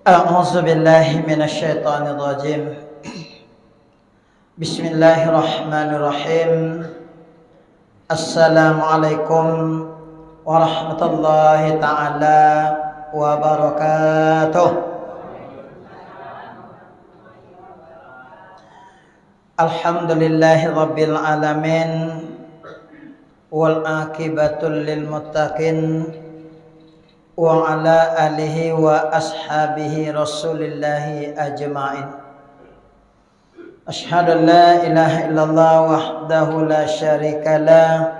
أعوذ بالله من الشيطان الرجيم بسم الله الرحمن الرحيم السلام عليكم ورحمة الله تعالى وبركاته. الحمد لله رب العالمين والعاقبة للمتقين وعلى آله وأصحابه رسول الله أجمعين. أشهد أن لا إله إلا الله وحده لا شريك له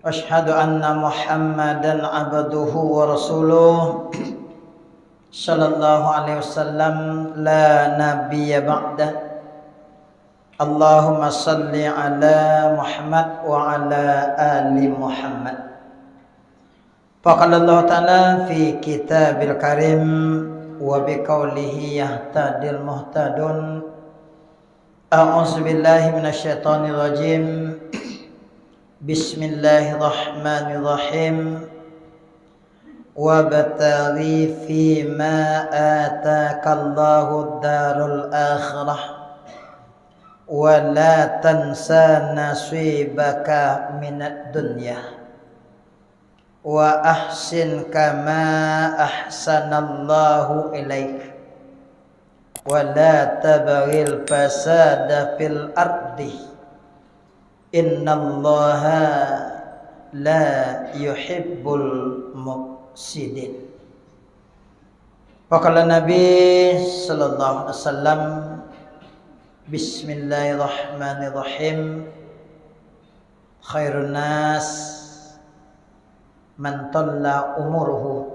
وأشهد أن محمدا عبده ورسوله صلى الله عليه وسلم لا نبي بعده. اللهم صل على محمد وعلى آل محمد. Faqala Allah Ta'ala fi kitabil karim wa biqaulihi yahtadil muhtadun. A'udzu billahi minasyaitonir rajim. Bismillahirrahmanirrahim. Wabtaghi fi ma ataakallahu darul akhirah wa la tansa nasibaka minad dunya. Wa ahsin kama ahsanallahu ilaik wa la tabghil fasada fil ardi innallaha la yuhibbul mufsidin. Faqala Nabi sallallahu alaihi wasallam Bismillahirrahmanirrahim. Khairun nas man talla umuruhu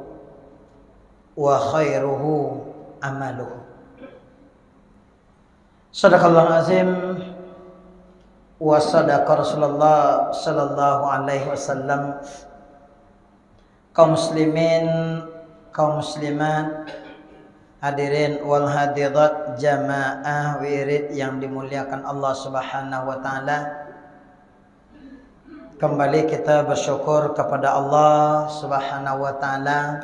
wa khairuhu amaluhu. Sadaqallahu azim wa sadaqa Rasulullah sallallahu alaihi wasallam. Kaum muslimin, kaum muslimat, hadirin wal hadirat jamaah wirid yang dimuliakan Allah Subhanahu wa taala. Kembali kita bersyukur kepada Allah Subhanahu wa taala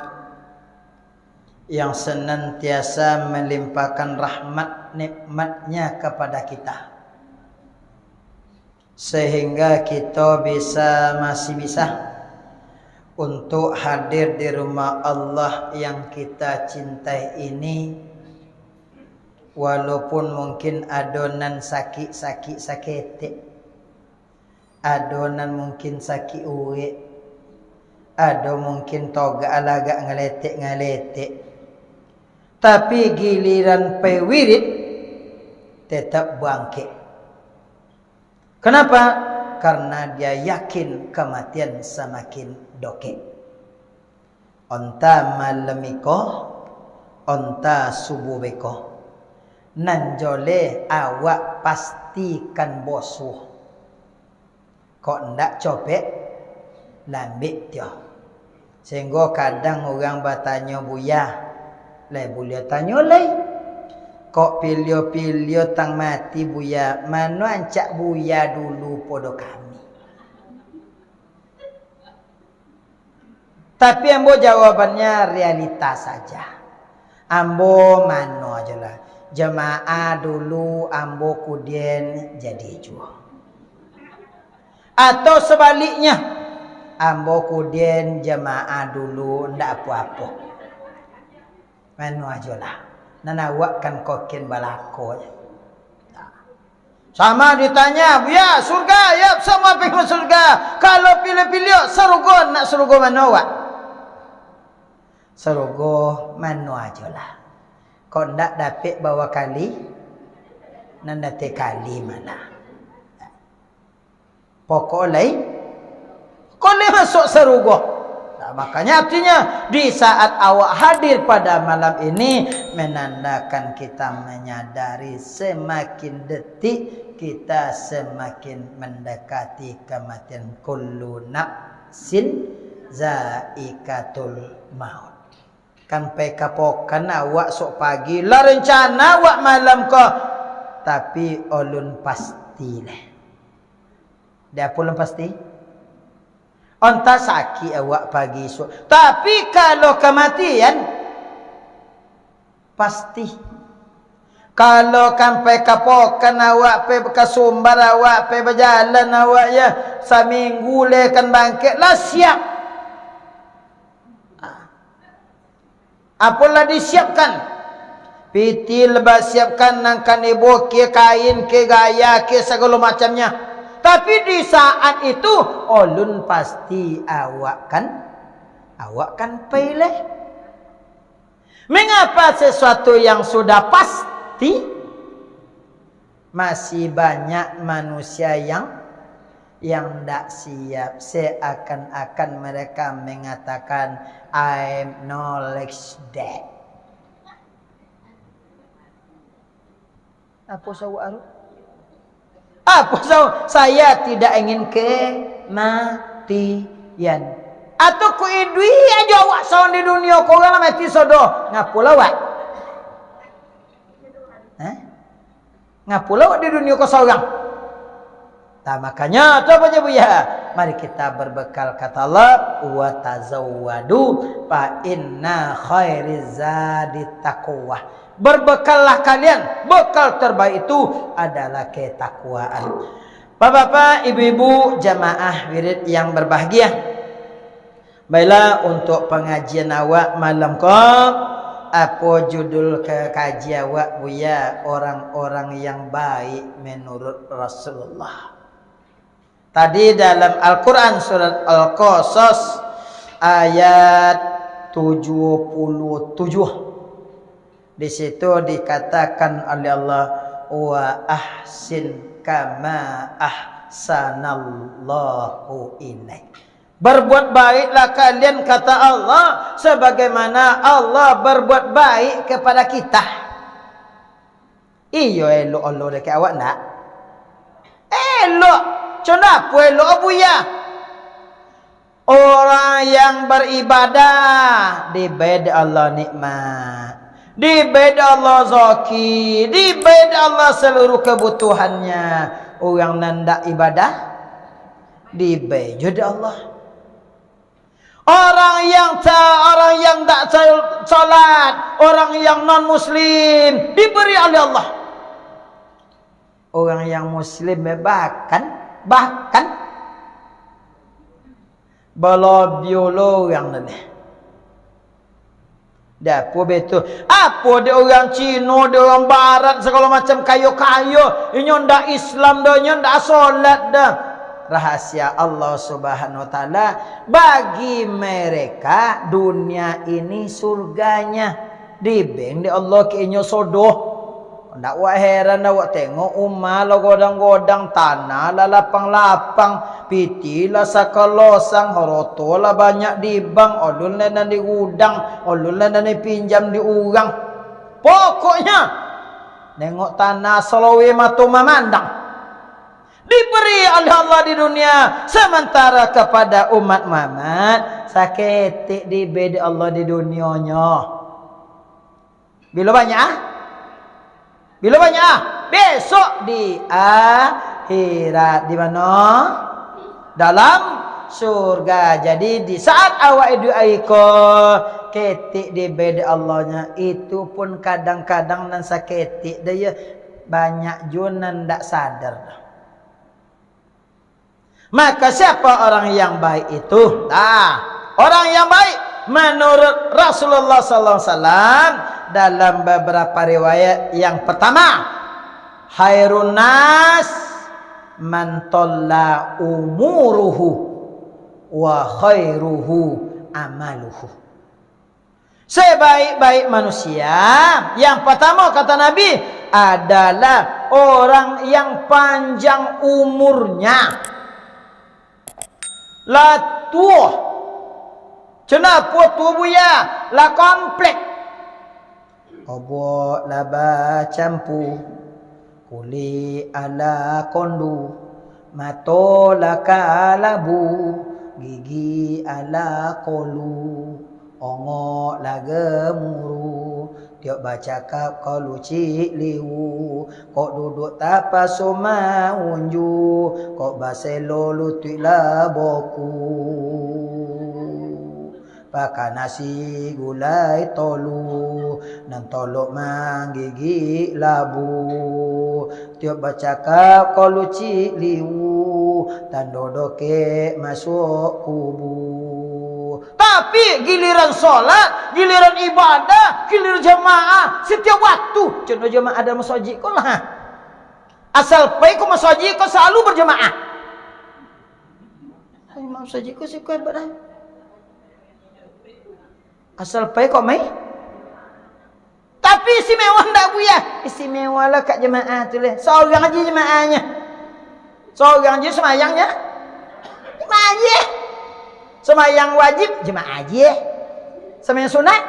yang senantiasa melimpahkan rahmat nikmatnya kepada kita, sehingga kita masih bisa untuk hadir di rumah Allah yang kita cintai ini, walaupun mungkin adonan sakit, adonan mungkin sakit uwe, ado mungkin toga alagak ngeletek, tapi giliran pewirid tetap bangkit. Kenapa? Karena dia yakin kematian semakin doke. Onta malemiko, onta sububeko, nanjole awak pastikan bosuh. Kok ndak copek lambik dia. Sehingga kadang orang bertanya buya, lai buya tanya lai, kok pilio tang mati buya, mana ancak buya dulu podo kami. Tapi ambo jawabannya realitas saja. Ambo mano aja lah, jemaah dulu ambo kudien jadi jual. Atau sebaliknya, ambo kudien jemaah dulu ndak apa-apa. Manu ajalah. Nana awak kan kokin balako. Sama ditanya, "Ya, surga, ya sama pergi surga. Kalau pilih-pilih surga, nak surga mana awak?" Surga manu ajalah. Kau ndak dapat bawa kali, nanda te kali mana. Pokok lain kau masuk surga. Nah, makanya artinya di saat awak hadir pada malam ini menandakan kita menyadari semakin detik kita semakin mendekati kematian. Kullu nafsin zaikatul maut. Kan pekapokan awak sok pagi lah rencana awak malam kau, tapi ulun pastilah. Dia pun pasti Onta sakit awak pagi esok. Tapi kalau kematian, Pasti. Kalau sampai kapokan awak pe kasumbar awak pe berjalan awak ya seminggu le kan bangkit lah siap. Apalah disiapkan. Piti lebas siapkan nangkan ibu ke kain ke gaya ke segala macamnya. Tapi di saat itu ulun pasti awak kan pilih. Mengapa sesuatu yang sudah pasti masih banyak manusia yang tidak siap? Seakan-akan mereka mengatakan I'm knowledge that. Apa sahaja? Apa sahaja? Saya tidak ingin kematian. Atau ku idui aja awak sawan di dunia kau orang mati sodoh. Ngapulah awak? Ngapulah awak di dunia kau seorang? Nah, makanya apa aja Buya? Mari kita berbekal kata Allah, wa tazawwadu fa inna khairiz zadi taqwa. Berbekallah kalian, bekal terbaik itu adalah ketakwaan. Bapak-bapak, ibu-ibu, jamaah wirid yang berbahagia. Baiklah untuk pengajian awak malam kau, apa judul kajian awak Buya? Orang-orang yang baik menurut Rasulullah. Tadi dalam Al-Quran surat Al-Qasas ayat 77. Di situ dikatakan oleh Allah wa ahsin kama ahsanallahu ilaik. Berbuat baiklah kalian kata Allah sebagaimana Allah berbuat baik kepada kita. Iyo elok Allah dekat awak nak? Elok. Kenapa elok Buya? Orang yang beribadah diberi Allah nikmat, diberi Allah zaki, diberi Allah seluruh kebutuhannya. Orang nanda ibadah diberi juga Allah. Orang yang tak salat, orang yang non muslim diberi oleh Allah. Orang yang muslim bahkan belobio yang ni. Dah apa betul? Apa dia orang Cina, dia orang Barat segala macam kayo-kayo. Inyo ndak Islam dah, inyo ndak solat dah. Rahasia Allah Subhanahu wa taala bagi mereka dunia ini surganya. Dibeng di Allah ke inyo sodoh. Ndak wak heran dah wak tengok umah lah godang-godang tanah lah lapang-lapang piti lah sakalosang horoto lah banyak di bank olun lah di gudang olun lah di pinjam di urang. Pokoknya nengok tanah selawe matu memandang diberi oleh Allah di dunia, sementara kepada umat Muhammad sakit diberi Allah di dunianya. Bila banyak Bila banyak? Besok di akhirat. Di mana? Dalam surga. Jadi di saat awak hidup aiko ketik di beda Allahnya, itu pun kadang-kadang nan saketik dia banyak junan ndak sadar. Maka siapa orang yang baik itu? Orang yang baik menurut Rasulullah sallallahu alaihi wasallam dalam beberapa riwayat. Yang pertama, khairun nas man talla umuruhu wa khairuhu amaluhu. Sebaik-baik manusia yang pertama kata Nabi adalah orang yang panjang umurnya. La tua. Kenapa tu Buya? La komplek. Obok laba campu kuli ala kondu mato laka labu gigi ala kolu ongo lagemuru tiok baca kap kalu cik liu kok duduk tapas soma unju kok baselo lutui laboku pakai nasi gulai tolu nan tolok manggigi labu tiap bercakap kalau ciliwu tandodoke masuk kubu. Tapi giliran solat, giliran ibadah, giliran jamaah setiap waktu. Contoh jamaah ada masjid kau lah. Asal pai kau masjid kau selalu berjamaah. Imam masjid kau sih kau ibadah. Asal pai kau mai. Tapi istimewa ndak buya. Istimewa lah kat jemaah tu leh. Seorang aja jemaahnya. Seorang aja semayangnya. Jemaah aja. Semayang wajib jemaah aja. Semayang sunat.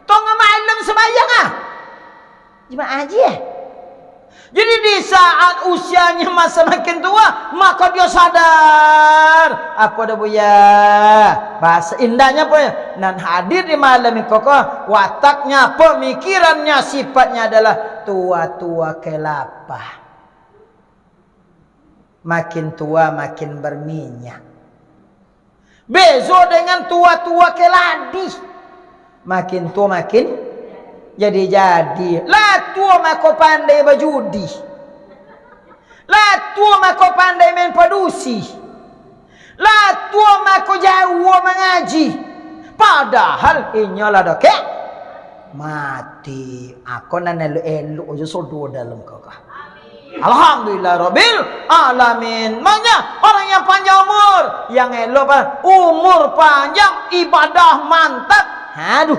Tengah malam semayang ah. Jemaah aja. Jadi di saat usianya masa makin tua, maka dia sadar. Apa dah buya? Bahasa indahnya apa ya? Nan hadir di malam kokoh, wataknya, pemikirannya, sifatnya adalah tua-tua kelapa. Makin tua makin berminyak. Bezo dengan tua-tua keladi. Makin tua makin jadi. Lah tua mako pandai berjudi. Lah tua mako pandai main padusi. Lah tua mako jauh mengaji. Padahal inyolah doke mati. Aku nan elu aja sodo dalam kakak. Alhamdulillah Rabbil Alamin. Makanya orang yang panjang umur, yang elok umur panjang, ibadah mantap. Aduh.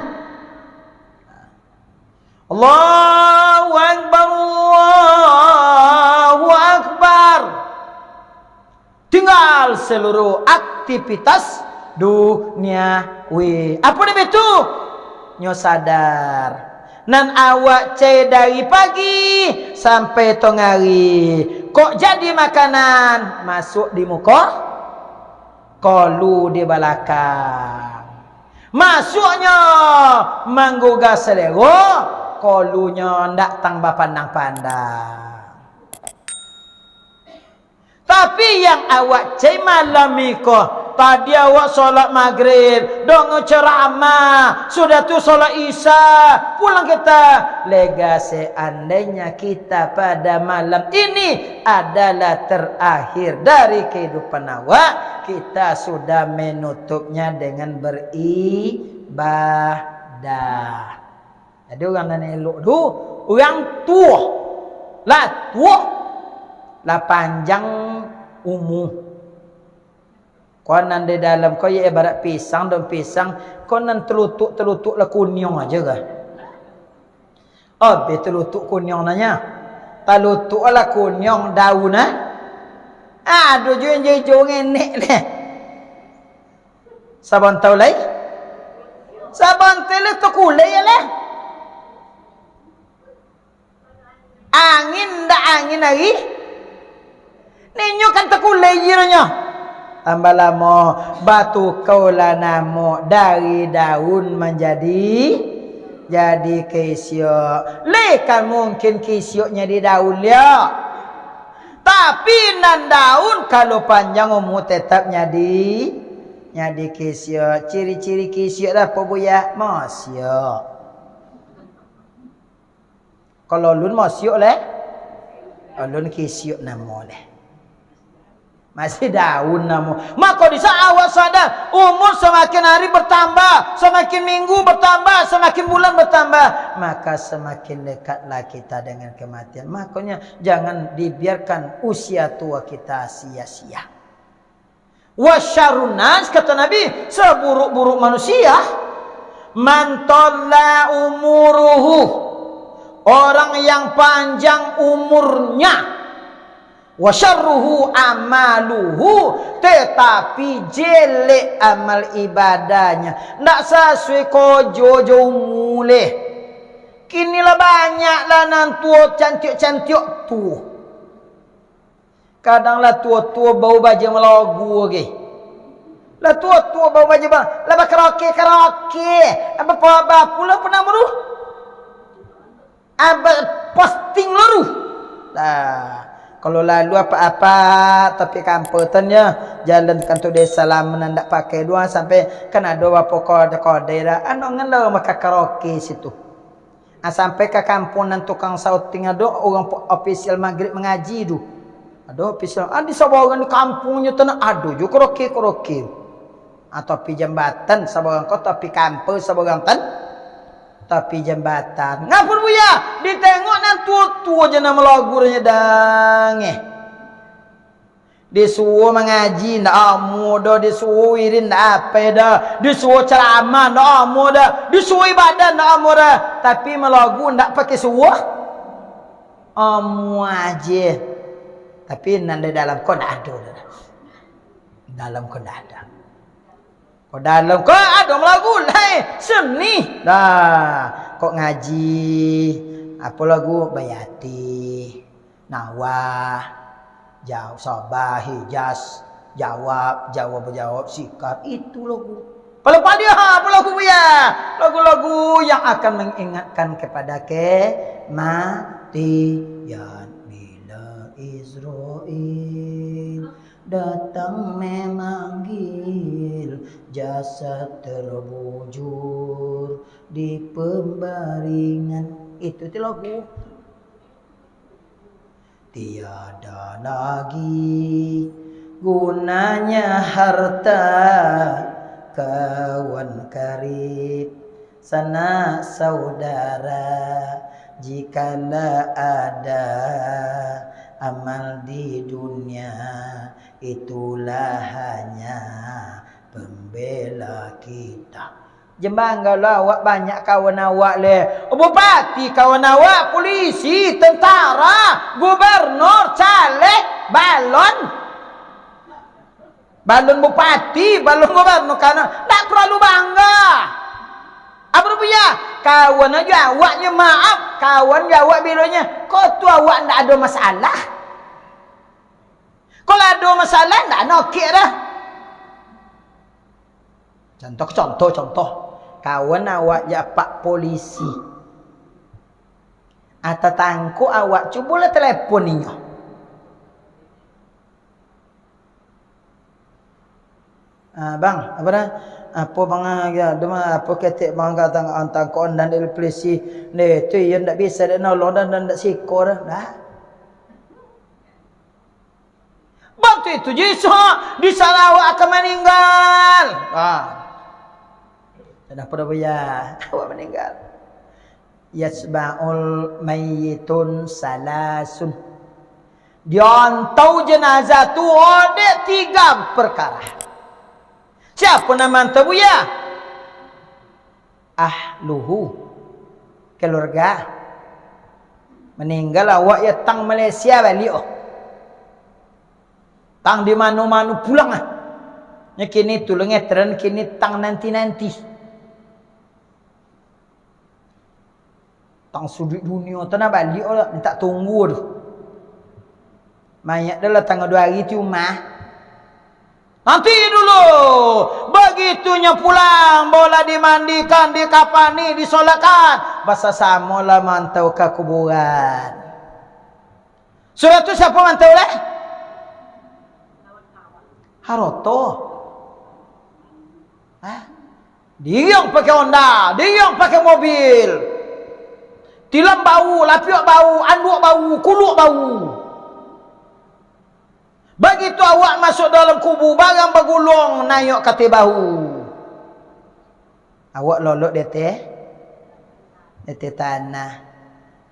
Allahu Akbar, Allahu Akbar. Tinggal seluruh aktivitas duniawi. Apa dia itu? Nyo sadar. Nan awak cai dari pagi sampai tengah hari. Kok jadi makanan masuk di muka, kolu di belakang. Masuknya menggugah selera, kolunya ndak tang pandang-pandang. Tapi yang awak cai malam iko, tadi awak solat maghrib, dong ceramah, sudah tu solat isya, pulang kita. Lega seandainya kita pada malam ini adalah terakhir dari kehidupan awak, kita sudah menutupnya dengan beribadah. Jadi orang nan elok tu, orang tua, lah panjang umur. Konan di dalam kau ya ibarat pisang dan pisang, konan telutuk lah kunyong aja kah? Oh, telutuk kunyong nanya, telutuk lah kunyong daun ah. Aduh jujur ngenek leh. Saban tahu lagi? Saban tele tu kulai lah. Angin dah angin lagi. Ninyo kan tekulai jiranya. Tambah lama batu kaulah namo dari daun menjadi jadi kesiok. Lekan mungkin kesioknya di daun ya. Tapi nan daun kalau panjang umur tetap jadi kesiok. Ciri-ciri kesiok dah apa buya? Masyok. Kalau lun masyok leh, lun kesiok namo leh. Masih daun namu. Maka di saat awak sadar, umur semakin hari bertambah, semakin minggu bertambah, semakin bulan bertambah, maka semakin dekatlah kita dengan kematian. Makanya jangan dibiarkan usia tua kita sia-sia. Wasyarrun nas, kata Nabi, seburuk-buruk manusia, man talla umuruhu, orang yang panjang umurnya. Wasyarruhu amaluhu, tetapi jelek amal ibadahnya. Ndak sesuai kojo muleh. Kinilah banyaklah nan tua cantik-cantik tu. Kadanglah tua-tua bau baju melagu lagi. Lah tua-tua bau baju bang, lah karaoke. Apa pula pernah meruh? Posting lalu. Lah kalau lalu apa-apa tapi kamputannya jalan kantor desa lama ndak pakai dua sampai kan ada apa kode dah anu ngelo maka karaoke situ. Sampai ke kampung nan tukang sauting ada orang official maghrib mengaji tu. Ada official. Di seorang di kampungnya tu ada je keroke. Atau pi jambatan seorang kau tapi kampus seorang tan. Tapi jambatan. Ngapun buya? Ditengok nan tua-tua je nama lagurnya dangeh. Disuruh mengaji ndak amu dah, disuruh wirin ndak apa dah, disuruh ceramah ndak amu dah, disuruh ibadah ndak amu dah, tapi melagu ndak pakai suruh amu aja. Tapi nanda dalam kau ndak ada dah. Dalam kau ndak ada. Kau dalam kau ada melagu lai seni dah. Kau ngaji apa lagu bayati nawah jawab sabah hijaz jawab sikap itu lagu. Kalau pada lagu ya, lagu-lagu yang akan mengingatkan kepada kematian. Bila Israel datang memanggil, jasad terbujur di pembaringan. Itu lagu. Tiada lagi gunanya harta, kawan karib, sanak saudara, jikalau ada amal di dunia, itulah hanya pembela kita. Jembanggalah awak banyak kawan awak le. Bupati kawan awak, polisi, tentara, gubernur, caleg, balon bupati, balon gubernur, karena tak perlu bangga. Apa punya? Kawan aja awaknya maaf, kawan jawab bilanya, kau tu awak tak ada masalah. Kalau ada masalah tak nokek dah. Contoh. Kawan awak japak polisi. Atau tangku awak cubalah telefon ninya. Bang, apa dah? Apa bang ya, dema apa ketik bang kata antang kon dan polisi. Ne tu yang tak bisa dak nolong dan tak sikor dah. Bang tu itu jisah di Sarawak akan meninggal. Dah pada bayar awak meninggal. Yasba'ul mayyitun salasun. Diantau jenazah tu ada 3 perkara. Siapa nama anta buya? Ahluhu, keluarga. Meninggal awak ya tang Malaysia balik. Tang di mana-mana pulang ah. Nya kini tu lengetren kini tang nanti. Tang sudut dunia tu nak balik orang minta tunggu tu. Mayat dah tanggal 2 hari ti rumah. Nanti dulu. Begitunya pulang, bola dimandikan, dikapani, disolatkan. Basa samalah mantau ke kuburan. Surat tu siapa mantau lah? Haroto. Dia yang pakai Honda, dia yang pakai mobil. Tilam bau, lapiok bau, anduk bau, kuluk bau. Begitu awak masuk dalam kubu, barang bergulung, naik kata bau. Awak lolok deteh tanah.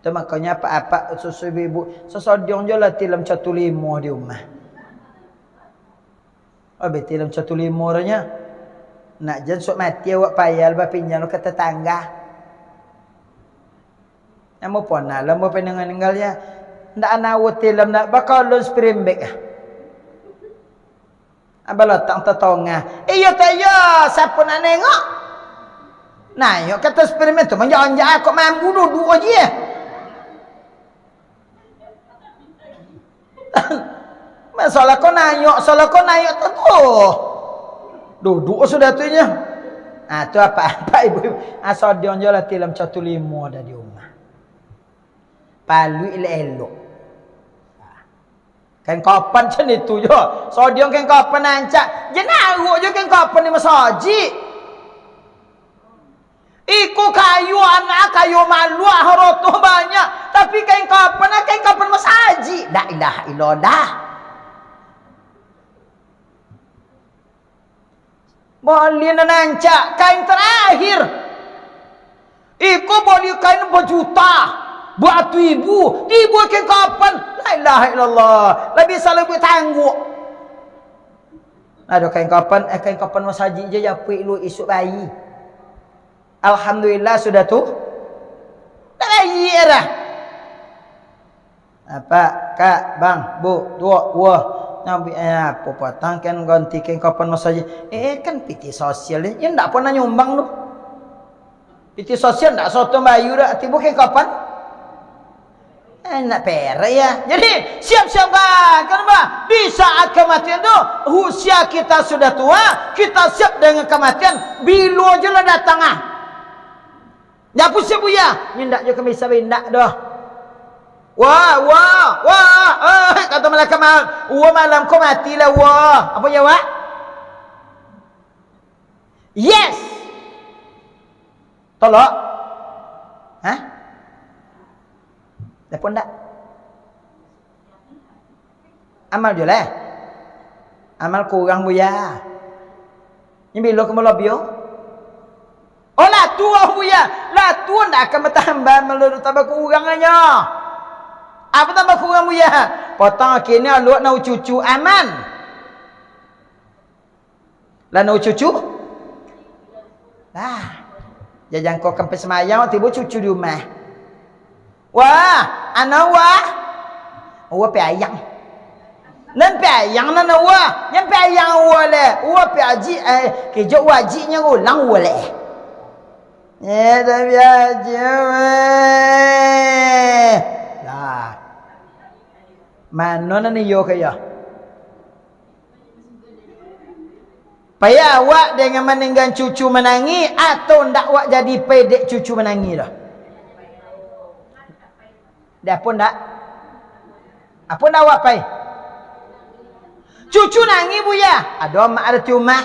Tu makanya apa-apa susu ibu, sesodiong je lah tilam 1.5 di rumah. Habis tilam 1.5 orangnya. Nak jensuk mati awak payah lepas pinjam ke tetangga. Namu pun nak lama pendengar ninggalnya ndak ana wotilam nak bakal lon spring bag abalo tang tetongah iya tak ya siapa nak nengok nah yo kata spring tu menjanja kok mampu duduk aja masalah kau nayok tentu duduk sudah tunya tu apa ibu asal dia lah tilam 1.5 dah di rumah. Palu elok. Kan kapan macam itu je. Sodium kan kapan nancak. Jenaruk je kan kapan ni masajid. Iku kayu anak, kayu malu, harotuh banyak. Tapi kain kapan masaji. La ilaha illallah. Boleh nancak kain terakhir. Iku boleh kain berjuta. Buat ibu. Ibu kain kapan. La ilaha illallah. Lebih salah lebih tangguh. Ada kain kapan masaji je japik lu isuk bayi. Alhamdulillah sudah tu. Tak bayi dah. Apa kak, bang, bu, tua, wah. Nabi apa potong kan ganti kain kapan masaji. Kan PT sosial ni. Ya ndak pernah nyumbang tu. PT sosial ndak soto bayu dah. Tiba kain kapan? Nak pera ya. Jadi siap-siap kan bah. Di saat kematian tu, usia kita sudah tua, kita siap dengan kematian. Bilu aja lah datang ah. Dah pusing buya. Nyendak je kami sabi ndak dah. Wah. Kata malaikat malam kau matilah wah. Apa jawab? Yes. Tolak. Hah? Lepon tak? Amal je lah. Amal kurang buya. Ini bila kamu lobby. Oh lah tua buya. Lah tua tak akan bertambah melulu tambah kurangannya. Apa tambah kurang buya? Potong akhirnya luak nak cucu aman. Lah nak cucu? Lah. Jangan kau sampai semayang tiba cucu di rumah. Wah, anak wah. Wah pe ayang. Nan pe ayang nan wah. Yang pe ayang wah le. Wah pe aji kejo wajibnya ulang wah le. Ya tapi aja. Lah. Mana ni yo kaya? Payah awak dengan meninggal cucu menangi atau ndak awak jadi pedek cucu menangi dah. Dah pun ndak. Apa ndak awak pai? Cucu nangi buya. Ada mak ada di rumah.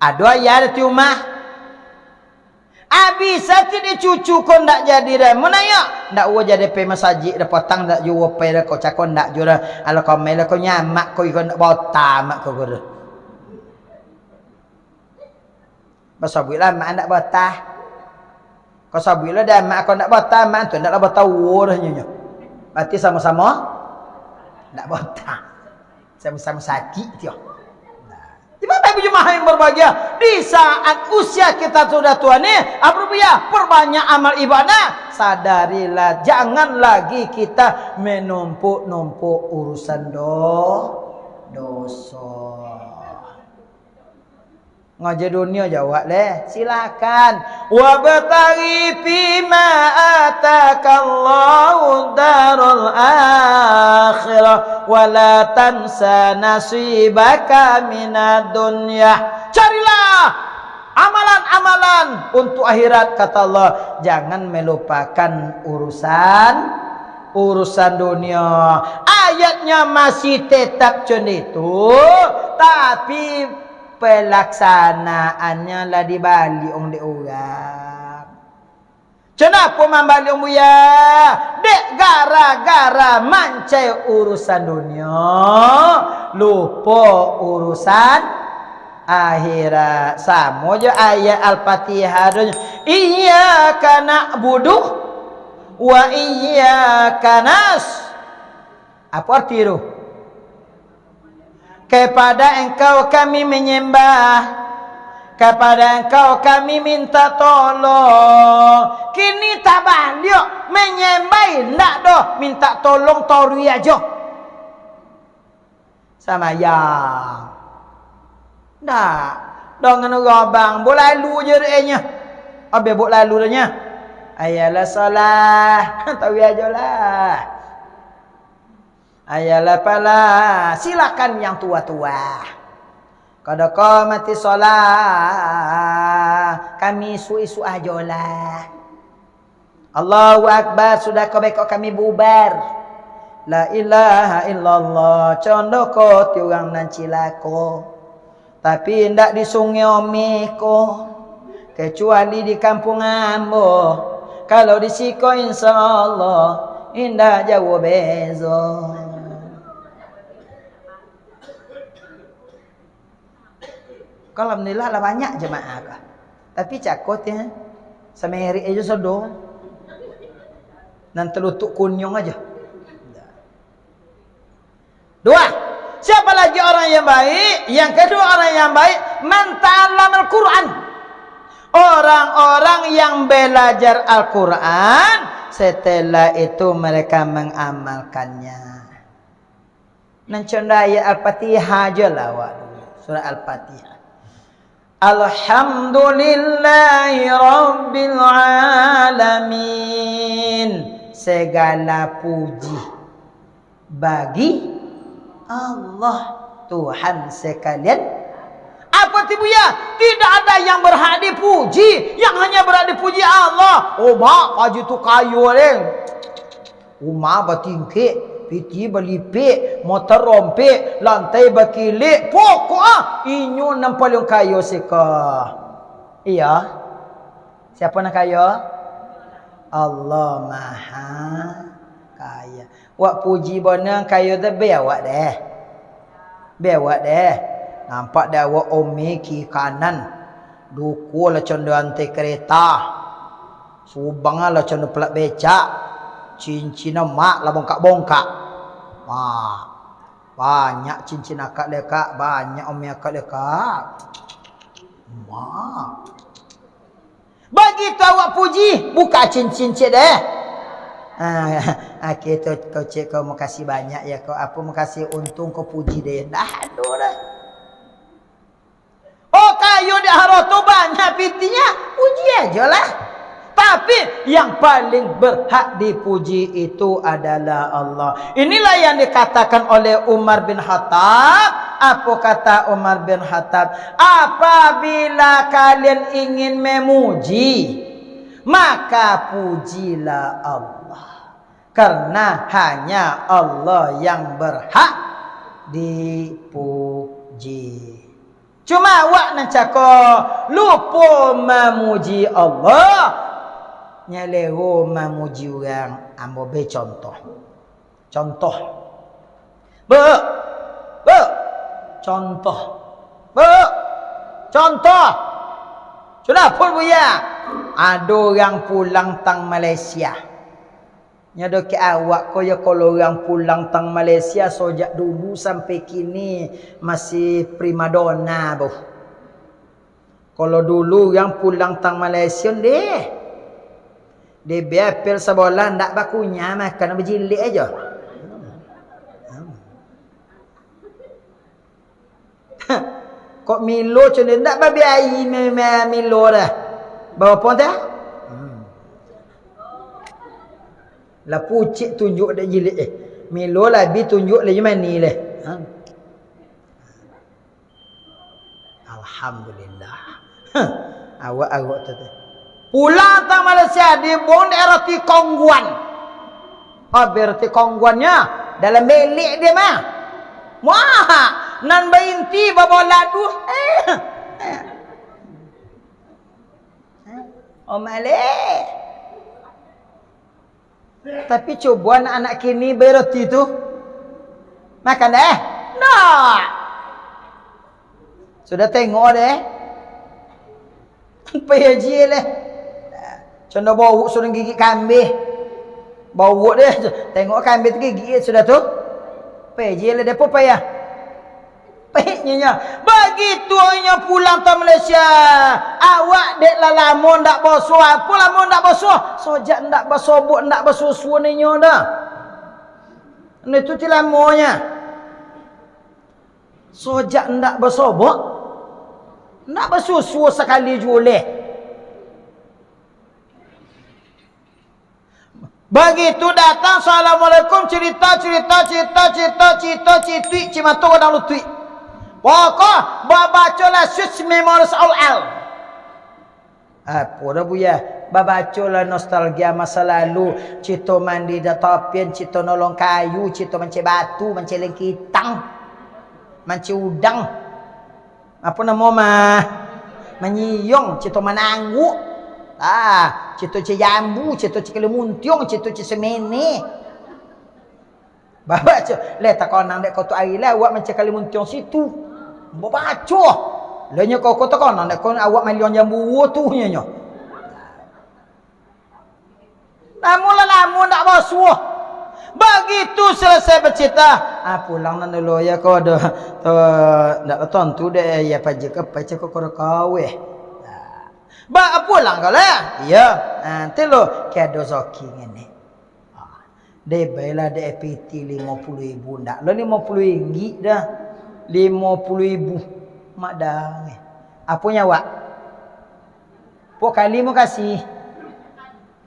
Ada ayah ada di rumah. Abisa tidak cucu kau ndak jadi dah. Menanya ndak awak jadi pe masjid dah potang ndak jual pe dah kau cakap ndak jual dah. Ala kau mela kau nyamak kau ikut ndak bota mak kau dah. Basabilah mak ndak bota. Kau sabilah dah mak kau ndak bota mak tu ndak bota dah nyonya. Berarti sama-sama ndak bota. Sama-sama sakit dia. Di mana berjemaah yang berbahagia? Di saat usia kita sudah tua ni, apa ya? Perbanyak amal ibadah. Sadarilah, jangan lagi kita menumpuk-numpuk urusan dosa. Ngaji dunia jawab leh. Silakan. Wa bataghi fima atakallahu darul akhirah wa la tansa nasibaka minad dunya. Carilah amalan-amalan untuk akhirat kata Allah. Jangan melupakan urusan dunia. Ayatnya masih tetap macam itu, tapi pelaksanaannya lah dibalik orang. Kenapa membalik orang ya? Dek gara-gara mancai urusan dunia, lupa urusan akhirat. Sama je ayat Al-Fatihah. Iyyaka na'budu wa iyyaka nas. Apa arti itu? Kepada engkau kami menyembah, kepada engkau kami minta tolong. Kini tak balik menyembah ndak doh, minta tolong tori aja. Sama yang ndak dengan orang boleh lalu je dia. Habis boleh lalu nya. Ayalah solah, tahu aja lah. Ayalah pala, silakan yang tua-tua. Kada kau mati solat, kami isu-isu ajolah. Allahu Akbar, sudah kau bekok kami bubar. La ilaha illallah, condok ko tiurang nan cilako. Tapi ndak di sungai omiko. kecuali di kampung ambo. Kalau di siko insyaallah indah jauh beza. Kalau alhamdulillah lah banyak jemaah kah. Tapi cakot ya. Semeri aja sodo. Dan telutuk kunyong aja. Dua. Siapa lagi orang yang baik? Yang kedua orang yang baik, man ta'allama al-Qur'an. Orang-orang yang belajar Al-Qur'an, setelah itu mereka mengamalkannya. Nanconda ayat Al-Fatihah aja lah surah Al-Fatihah. Alhamdulillahi Rabbil Alamin. Segala puji bagi Allah Tuhan sekalian. Apa itu ya? Tidak ada yang berhak dipuji. Yang hanya berhak dipuji Allah. Oh mak, kaji tu kayu ni. Rumah bertingkik, piti berlipik, motor rompik, lantai berkilik. Pokok inyo nampak yang kayu seka. Iya. Siapa nak kayu? Allah Maha Kaya. Wak puji bonang kayu dah bewak deh. Bewak deh. Nampak dah wak omi ki kanan. Duku lah condoh antai kereta. Subang lah condoh pelak becak. Cincin mak lah bongkak-bongkak. Wah. Banyak cincin akak lekak. Banyak omi akak lekak. Mak. Begitu awak puji. Buka cincin cik deh. Kita kau cik kau makasih banyak ya kau apa makasih untung kau puji dia dah aduh dah. Oh kayu dah haroto banyak pitinya puji aja lah. Tapi yang paling berhak dipuji itu adalah Allah. Inilah yang dikatakan oleh Umar bin Khattab. Apa kata Umar bin Khattab? Apabila kalian ingin memuji, maka pujilah Allah. Karena hanya Allah yang berhak dipuji. Cuma awak nak cakap lupa memuji Allah, nyaleho memuji orang. Ambo be contoh. Contoh. Contoh. Contoh. Sudah pun buya. Ada orang pulang tang Malaysia. Nyado ke awak ko ya kalau orang pulang tang Malaysia sejak dulu sampai kini masih primadona boh. Kalau dulu yang pulang tang Malaysia deh. Dia biapel sebolah ndak bakunya makan berjilik aja. Kok Milo cuma ndak babi ai Milo dah. Bawa pon dah? Lah pucik tunjuk dak jilid Milo lah bi tunjuk lagi mani leh. Alhamdulillah. Awak tu. Pulang tang Malaysia di bon daerah Tikongguan. Berarti Kongguannya dalam belik dia mah. Wah, nan bainti bawa ladu. Oh maleh. Tapi coba anak-anak kini berarti tu makan deh. Nah. Sudah tengok deh. Peji leh. Contoh bau suruh gigit kambing. Bau deh. Tengok kambing tu gigit sudah tu. Peji leh depo payah. Pehnya. Begitu nya pulang ke Malaysia. Awak dek lah lama ndak basuh. Apa lama ndak basuh? Sojak ndak basobok ndak basuh ni nya dah. Ni tu ti lamanya. Sojak ndak basobok. Ndak basuh sekali juleh. Begitu datang assalamualaikum cerita cimato dah lutui. Pokok babacolah sus memoris al. Apa dah buya? Babacolah nostalgia masa lalu, cito mandi datapian, cito nolong kayu, cito mancing batu, mancing lengkitang, mancing udang. Apa nama mah? Menyiung cito mananggu. Cito jambu, cito kelimuntiung, cito semene. Baba co, le tak kau nang dek kau tu air lah awak macam kelimuntiung situ. Baca. Le nya kau tak kau nang dek kau awak melion jambu tu nya. Namun nak basuh. Begitu selesai bercerita, pulang nan dulu ya kau dah nak tentu deh ya pajak apa cakap kau kawe. Pulang kau lah. Ya, nanti lo kado zoki ngene. Dia bela dia PT 50.000 ndak. Lo 50 ringgit dah. 50.000 mak dah. Apa nyawa? Pok kali mau kasih.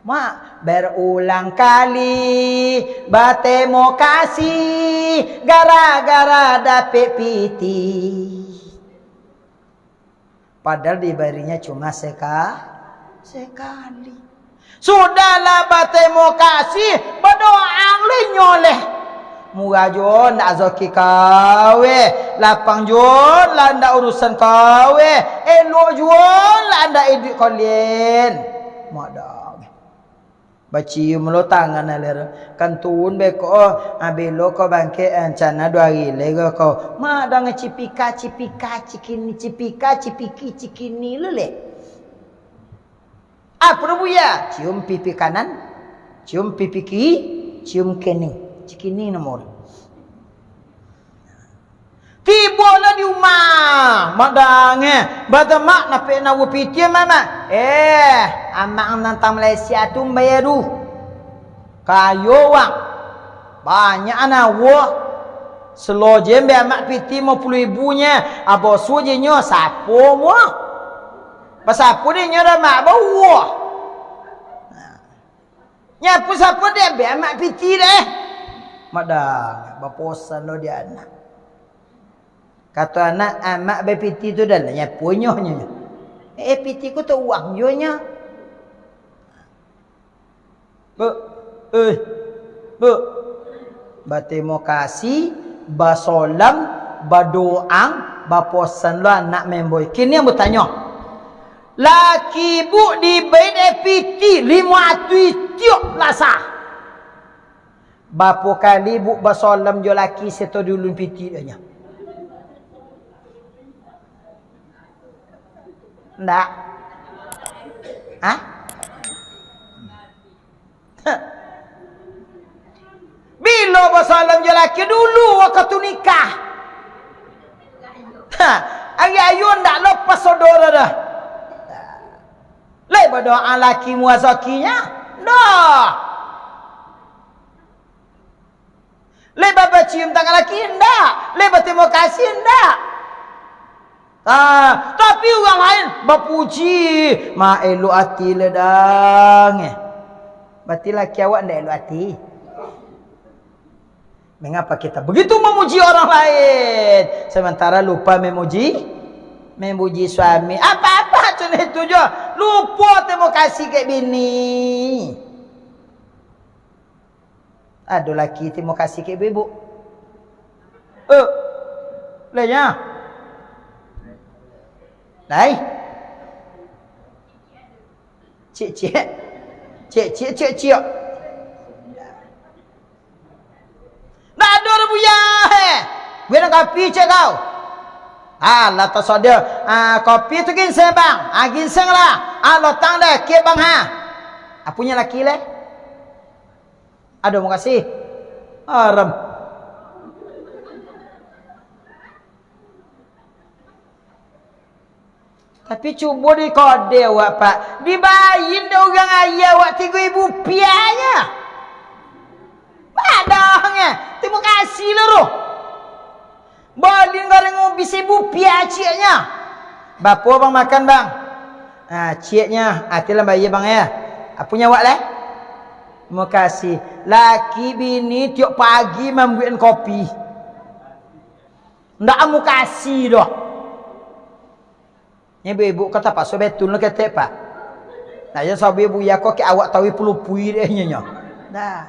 Mak berulang kali bate mau kasih gara-gara dapet piti. Padahal diberinya cuma sekali. Sudahlah bate mau kasih berdoa le nyoleh. Murah jon ndak zoki kawe, lapang jon lah ndak urusan kawe, elok jon lah ndak edit kalian. Mak bacium lo tangan aler kantun beko abelo ko bangke ancana 2 hari lego ko ma dang cipika cikini cikini lele apa buya cium pipi kanan cium pipi kiri cium kening cikini nomor tibola di rumah madange batamak nape na wupitia mama amak nantang Malaysia tu bayaru kayo wang banyak anak wo selo jembe amak piti 50.000 nya abo suje nyo sapo mo pasapo dia nyo dah mak bawa nyapu sapo dia be amak piti deh madang baposan lo dia anak. Kata anak amak bepiti tu dah lah nyapu nyonya. Piti ku tu uang nyonya. Bu. Bate mau kasih, basolam, badoang, baposan lo anak memboy. Kini yang bertanya. Laki bu di bait piti 500 tiok lasa. Bapo kali bu basolam jo laki seto dulu piti dah. Ndak. Bila basalam je laki dulu waktu nikah. Ayu ndak lepas saudara dah. Lai berdoa laki muazakinya. Dah. Lai baba cium tangan laki ndak. Lai berterima kasih ndak. Tapi orang lain berpuji ma elu hati ledang. Berarti laki awak ndak elu hati. Mengapa kita begitu memuji orang lain sementara lupa memuji suami? Apa-apa macam itu je. Lupa terima kasih ke bini. Ada laki terima kasih ke ibu. Lenya. Này Cik Nak ada orang buya Bila kopi cik kau lah tak sadia kopi tu ginseng bang ginseng lah lotang dah kek bang punya laki leh aduh makasih haram. Tapi cuba di kode awak pak. Dibayin dah orang ayah awak 3.000 rupiahnya. Padahnya. Terima kasih lah roh. Boleh goreng ubi 1.000 rupiah ciknya. Bapa bang makan bang. Ciknya. Itulah bayar bang ya. Punya awak lah. Terima kasih. Laki bini tiap pagi membuat kopi. Ndak mau kasih dah. Ibu kata pak so betul nak kata pak. Nah ya sabi ibu ya kok awak tahu pulupui deh nya. Dah.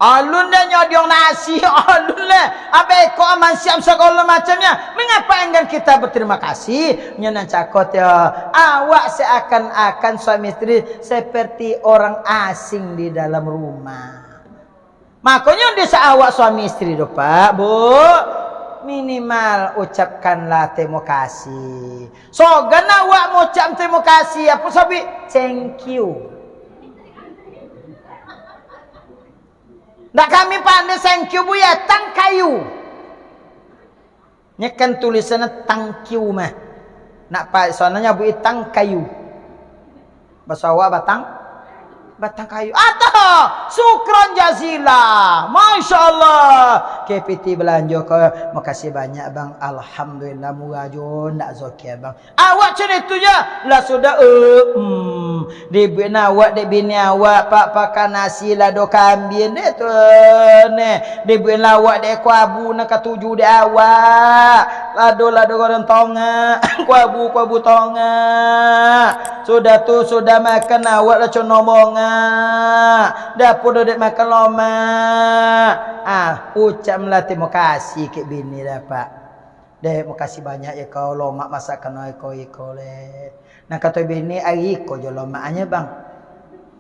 Alun dah nyodiong nasi, alun lah. Apa kau aman siap segala macamnya. Mengapa enggan kita berterima kasih? Nyonan cakot ya. Awak seakan-akan suami istri seperti orang asing di dalam rumah. Makanya di awak suami istri do Pak, Bu. Minimal ucapkanlah terima kasih. So, gana awak mau ucap terima kasih apa sabi? Thank you. Nak kami pandai thank you bu ya, tang kayu. Nyekan tulisannya tang kiu mah. Nak pak soalnya bu tang kayu. Bahasa awak batang kayu. Atau sukron jazila. Masya Allah. KPT belanja ke. Makasih banyak bang. Alhamdulillah murajun. Tak zokia bang. Awak cerita je. Lah sudah. Di bini awak. Di bini awak. Pak pakan nasi lah do kambing. Dia tu. Di bini awak. Di kuabu. Nak ketujuh di awak. Lado orang tonga. Kuabu tonga. Sudah tu. Sudah makan awak lah conomong. Dapur duduk makan loma. Ucaplah terima kasih ke bini dah Pak. Terima kasih banyak ya kau loma masakan iko le. Nak kata bini ai iko je lomaknya bang.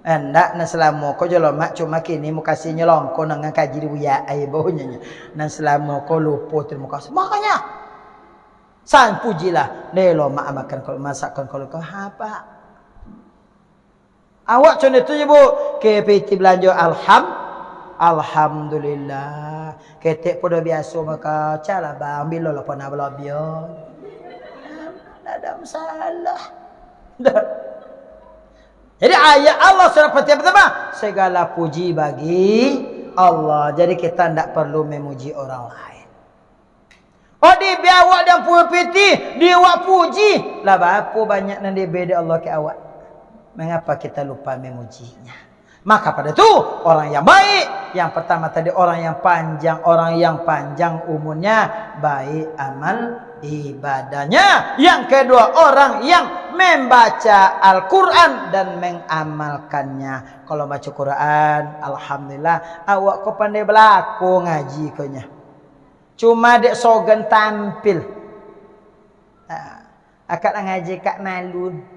Endak na selama kau je lomak cuma kini mu kasih nyelong kau nang kaji dia ai baunya. Nan selama kau lupa terima kasih. Makanya san pujilah. Deh lomak makan kau masakan kau apa? Awak contoh tu je bu. KPT belanja alhamdulillah. Ketek pun dah biasa maka cala bang bila lah pernah belabian. Tak ada masalah. Jadi ayat Allah surah Fatihah pertama, segala puji bagi Allah. Jadi kita tidak perlu memuji orang lain. Oh di biar awak dan putih, dia awak puji. Lah apa banyak nanti beda Allah ke awak. Mengapa kita lupa memujinya? Maka pada itu orang yang baik, yang pertama tadi orang yang panjang umurnya, baik amal ibadahnya. Yang kedua orang yang membaca Al-Quran dan mengamalkannya. Kalau baca Quran, alhamdulillah, awak kau pandai berlaku ngaji konya. Cuma dek sogan tampil. Akak ngaji kak malun.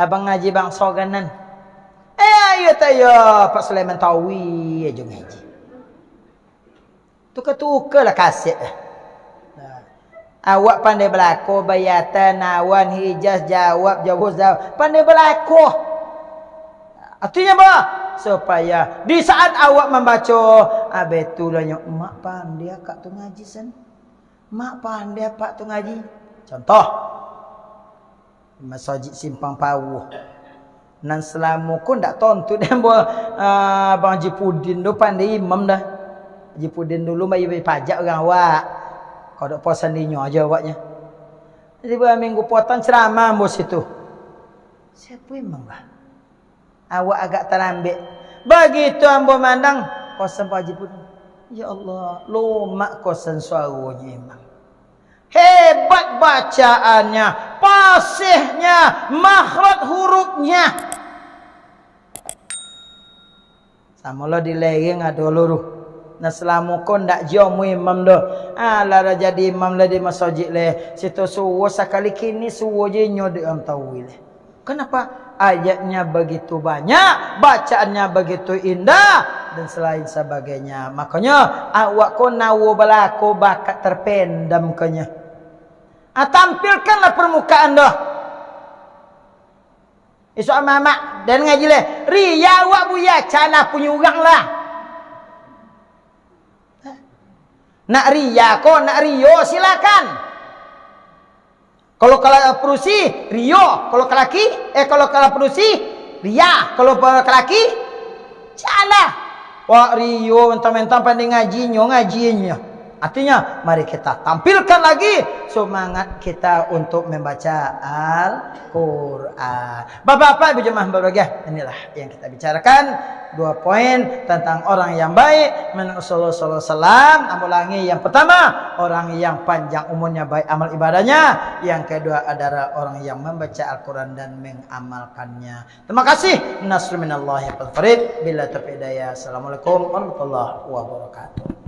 Abang ngaji bang soganan. Ayo tayo Pak Sulaiman Tawi aja ngaji. Tukar lah kaset. Awak pandai berlaku bayatan, awan, hijaz, jawab. Pandai berlaku. Artinya apa? Supaya di saat awak membaca, betulnya mak pandai akak tu ngaji san. Mak pandai pak tu ngaji. Contoh. Masjid Simpang Pawuh. Nan selama ku ndak tontu dia Abang Haji Pudin tu pandai imam dah. Haji Pudin dulu mai pajak orang awak. Kau dak puasan dinyo aja awaknya. Jadi minggu potong ceramah bos itu. Siapa imam bah? Awak agak terlambat. Begitu ambo mandang kosan Pak Haji Pudin. Ya Allah, lomak kosan suaranya imam. Hebat bacaannya, fasihnya, makhraj hurufnya. Sama lo di lereng ada luru. Nah selama kau ndak jamu imam dah. Lara jadi imam lah di masjid le. Situ suwo sekali kini suwo je nyode am tawil. Kenapa? Ayatnya begitu banyak, bacaannya begitu indah dan selain sebagainya. Makanya awak kau nawo balaku bakat terpendam kenya. Tampilkanlah permukaan dah. Isu mamak dan ngaji le. Ria awak buya cana punya orang lah. Nak ria ko, nak rio silakan. Kalau perusi rio, kalau kelaki kalau perusi ria, kalau kelaki cana. Wah rio mentang-mentang pandai ngajinya. Artinya mari kita tampilkan lagi semangat kita untuk membaca Al-Quran. Bapak-bapak, ibu jemaah berbahagia, inilah yang kita bicarakan. 2 poin tentang orang yang baik menurut Rasulullah SAW. Ulangi, yang pertama, orang yang panjang umurnya baik amal ibadahnya. Yang kedua adalah orang yang membaca Al-Quran dan mengamalkannya. Terima kasih. Nasrul minallahi wal farid. Bila taufiq hidayah. Assalamualaikum warahmatullahi wabarakatuh.